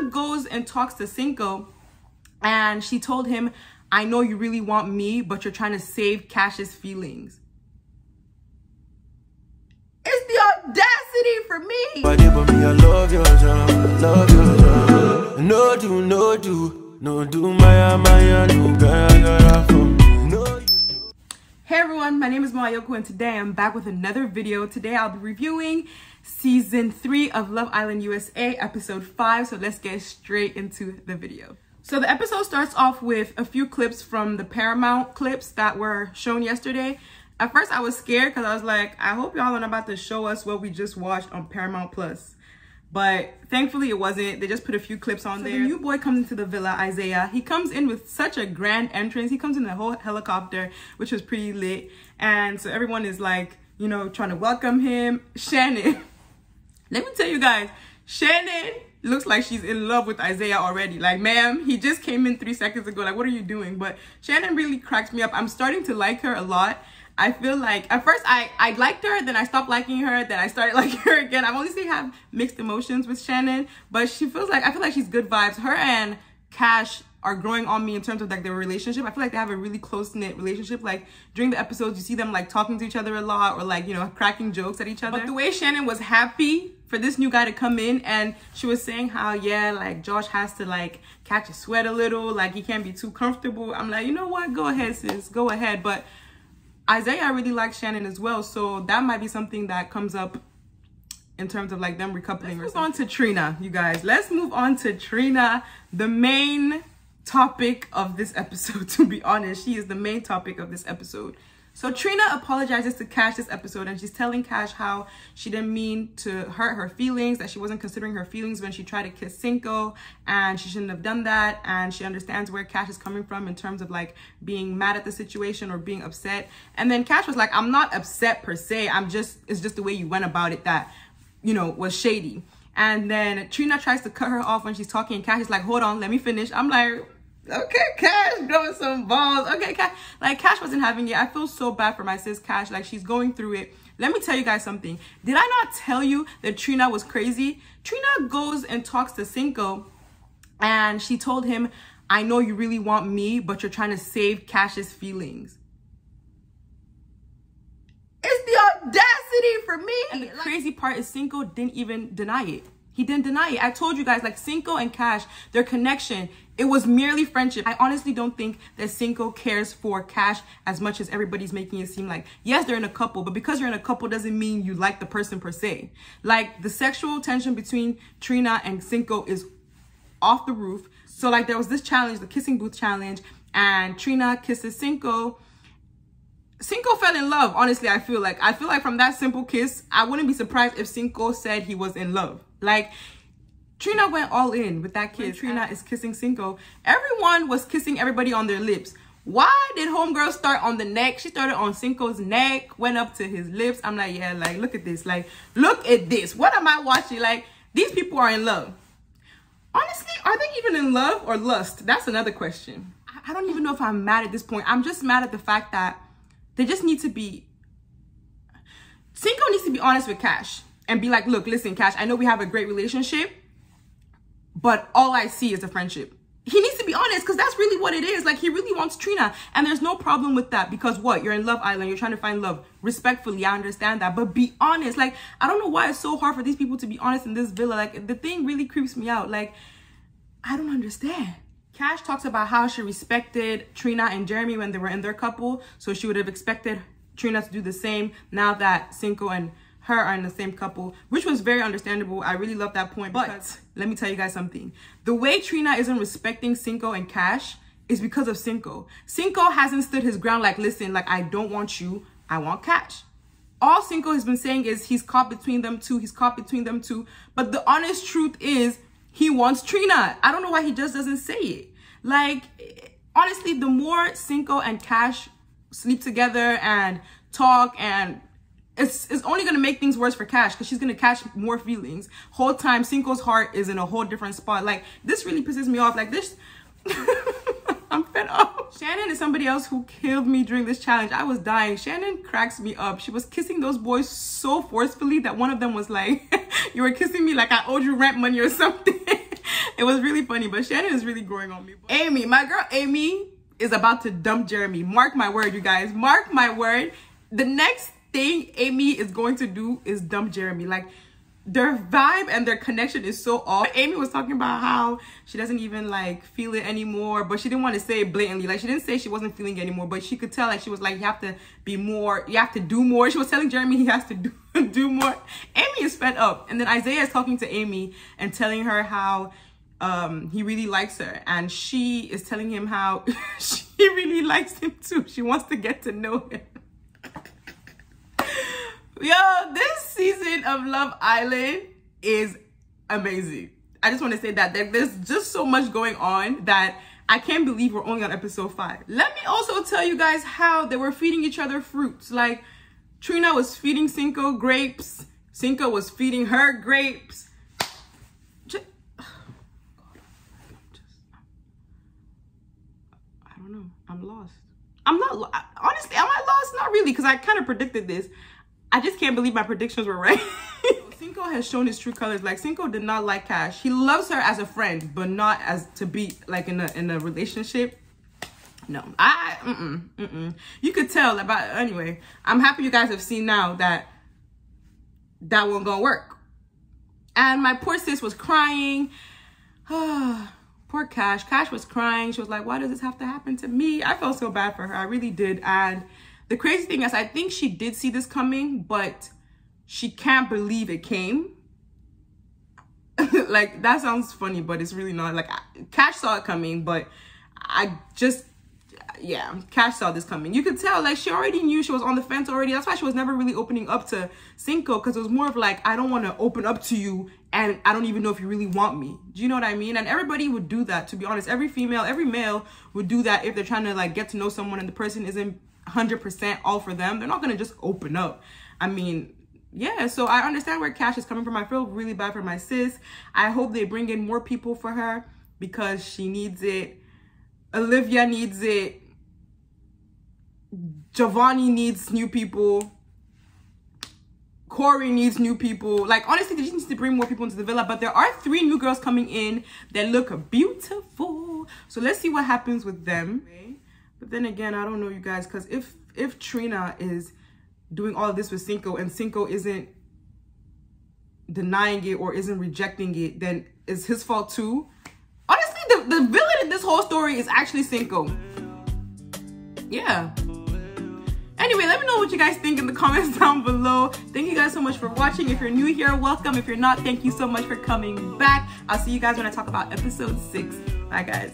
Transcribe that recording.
Trina goes and talks to Cinco, and she told him, I know you really want me, but you're trying to save Cash's feelings. It's the audacity for me. I love your job, love your job. No do, Maya, no. Hey everyone, my name is Mayoko, and today I'm back with another video. Today I'll be reviewing season 3 of Love Island USA, episode 5. So let's get straight into the video. So the episode starts off with a few clips from the Paramount clips that were shown yesterday. At first I was scared because I was like, I hope y'all aren't about to show us what we just watched on Paramount Plus. But thankfully it wasn't. They just put a few clips on there. The new boy comes into the villa, Isiah. He comes in with such a grand entrance. He comes in a whole helicopter, which was pretty lit. And so everyone is like, you know, trying to welcome him. Shannon, let me tell you guys, Shannon looks like she's in love with Isiah already. Like, ma'am, he just came in 3 seconds ago. Like, what are you doing? But Shannon really cracks me up. I'm starting to like her a lot. I feel like at first I liked her, then I stopped liking her, then I started liking her again. I've only seen have mixed emotions with Shannon, but I feel like she's good vibes. Her and Cash are growing on me in terms of like their relationship. I feel like they have a really close-knit relationship. Like during the episodes, you see them like talking to each other a lot, or like, you know, cracking jokes at each other. But the way Shannon was happy for this new guy to come in, and she was saying how, yeah, like Josh has to like catch a sweat a little, like he can't be too comfortable. I'm like, you know what, go ahead sis, go ahead. But Isiah really likes Shannon as well, so that might be something that comes up in terms of like them recoupling. Let's move on to Trina, you guys. Let's move on to Trina, the main topic of this episode. To be honest, she is the main topic of this episode. So Trina apologizes to Cash this episode, and she's telling Cash how she didn't mean to hurt her feelings, that she wasn't considering her feelings when she tried to kiss Cinco, and she shouldn't have done that, and she understands where Cash is coming from in terms of like being mad at the situation or being upset. And then Cash was like, I'm not upset per se, it's just the way you went about it that, you know, was shady. And then Trina tries to cut her off when she's talking, and Cash is like, hold on, let me finish. I'm like, okay, Cash, growing some balls. Okay, Cash. Like, Cash wasn't having it. I feel so bad for my sis, Cash. Like, she's going through it. Let me tell you guys something. Did I not tell you that Trina was crazy? Trina goes and talks to Cinco, and she told him, I know you really want me, but you're trying to save Cash's feelings. It's the audacity for me. And the crazy part is Cinco didn't even deny it. He didn't deny it. I told you guys, like Cinco and Cash, their connection, it was merely friendship. I honestly don't think that Cinco cares for Cash as much as everybody's making it seem like. Yes, they're in a couple, but because you're in a couple doesn't mean you like the person per se. Like, the sexual tension between Trina and Cinco is off the roof. So like there was this challenge, the kissing booth challenge, and Trina kisses Cinco. Cinco fell in love, honestly. I feel like from that simple kiss, I wouldn't be surprised if Cinco said he was in love. Like, Trina went all in with that kiss. Trina is kissing Cinco. Everyone was kissing everybody on their lips. Why did homegirl start on the neck? She started on Cinco's neck, went up to his lips. I'm like, yeah, like, look at this. Like, look at this. What am I watching? Like, these people are in love. Honestly, are they even in love or lust? That's another question. I don't even know if I'm mad at this point. I'm just mad at the fact that they just need to be... Cinco needs to be honest with Cash and be like, look, listen, Cash, I know we have a great relationship, but all I see is a friendship. He needs to be honest, because that's really what it is. Like, he really wants Trina, and there's no problem with that, because what? You're in Love Island, you're trying to find love. Respectfully, I understand that, but be honest. Like, I don't know why it's so hard for these people to be honest in this villa. Like, the thing really creeps me out. Like, I don't understand. Cash talks about how she respected Trina and Jeremy when they were in their couple, so she would have expected Trina to do the same now that Cinco and her are in the same couple, which was very understandable. I really love that point. But let me tell you guys something. The way Trina isn't respecting Cinco and Cash is because of Cinco. Cinco hasn't stood his ground like, listen, like, I don't want you, I want Cash. All Cinco has been saying is he's caught between them two, he's caught between them two. But the honest truth is he wants Trina. I don't know why he just doesn't say it. Like, honestly, the more Cinco and Cash sleep together and talk, and it's only going to make things worse for Cash, because she's going to catch more feelings. Whole time, Cinco's heart is in a whole different spot. Like, this really pisses me off. Like, this... I'm fed up. Shannon is somebody else who killed me during this challenge. I was dying. Shannon cracks me up. She was kissing those boys so forcefully that one of them was like, you were kissing me like I owed you rent money or something. It was really funny, but Shannon is really growing on me. Amy, my girl Amy is about to dump Jeremy. Mark my word, you guys. Mark my word. The next thing Amy is going to do is dump Jeremy. Like, their vibe and their connection is so off. Amy was talking about how she doesn't even like feel it anymore, but she didn't want to say it blatantly. Like, she didn't say she wasn't feeling it anymore, but she could tell, like, she was like, you have to be more, you have to do more. She was telling Jeremy he has to do more. Amy is fed up. And then Isiah is talking to Amy and telling her how he really likes her, and she is telling him how she really likes him too. She wants to get to know him. Yo, this season of Love Island is amazing. I just want to say that there's just so much going on that I can't believe we're only on episode 5. Let me also tell you guys how they were feeding each other fruits. Like, Trina was feeding Cinco grapes. Cinco was feeding her grapes. I don't know. I'm lost. I'm not, honestly, am I lost? Not really, because I kind of predicted this. I just can't believe my predictions were right. Cinco has shown his true colors. Like, Cinco did not like Cash. He loves her as a friend, but not as to be like in a relationship. No, You could tell about, anyway, I'm happy you guys have seen now that that wasn't gonna work. And my poor sis was crying. Poor Cash. Cash was crying. She was like, why does this have to happen to me? I felt so bad for her. I really did. And the crazy thing is, I think she did see this coming, but she can't believe it came. Like, that sounds funny, but it's really not. Like, Cash saw it coming, but yeah, Cash saw this coming. You could tell, like, she already knew. She was on the fence already. That's why she was never really opening up to Cinco, because it was more of like, I don't want to open up to you, and I don't even know if you really want me. Do you know what I mean? And everybody would do that, to be honest. Every female, every male would do that if they're trying to, like, get to know someone and the person isn't 100% all for them. They're not going to just open up. I mean, yeah, so I understand where Cash is coming from. I feel really bad for my sis. I hope they bring in more people for her, because she needs it. Olivia needs it. Giovanni needs new people. Corey needs new people. Like, honestly, they just need to bring more people into the villa. But there are 3 new girls coming in that look beautiful. So let's see what happens with them. But then again, I don't know, you guys, because if Trina is doing all of this with Cinco and Cinco isn't denying it or isn't rejecting it, then it's his fault too. Honestly, the villain in this whole story is actually Cinco. Yeah. Anyway, let me know what you guys think in the comments down below. Thank you guys so much for watching. If you're new here, welcome. If you're not, thank you so much for coming back. I'll see you guys when I talk about episode 6. Bye, guys.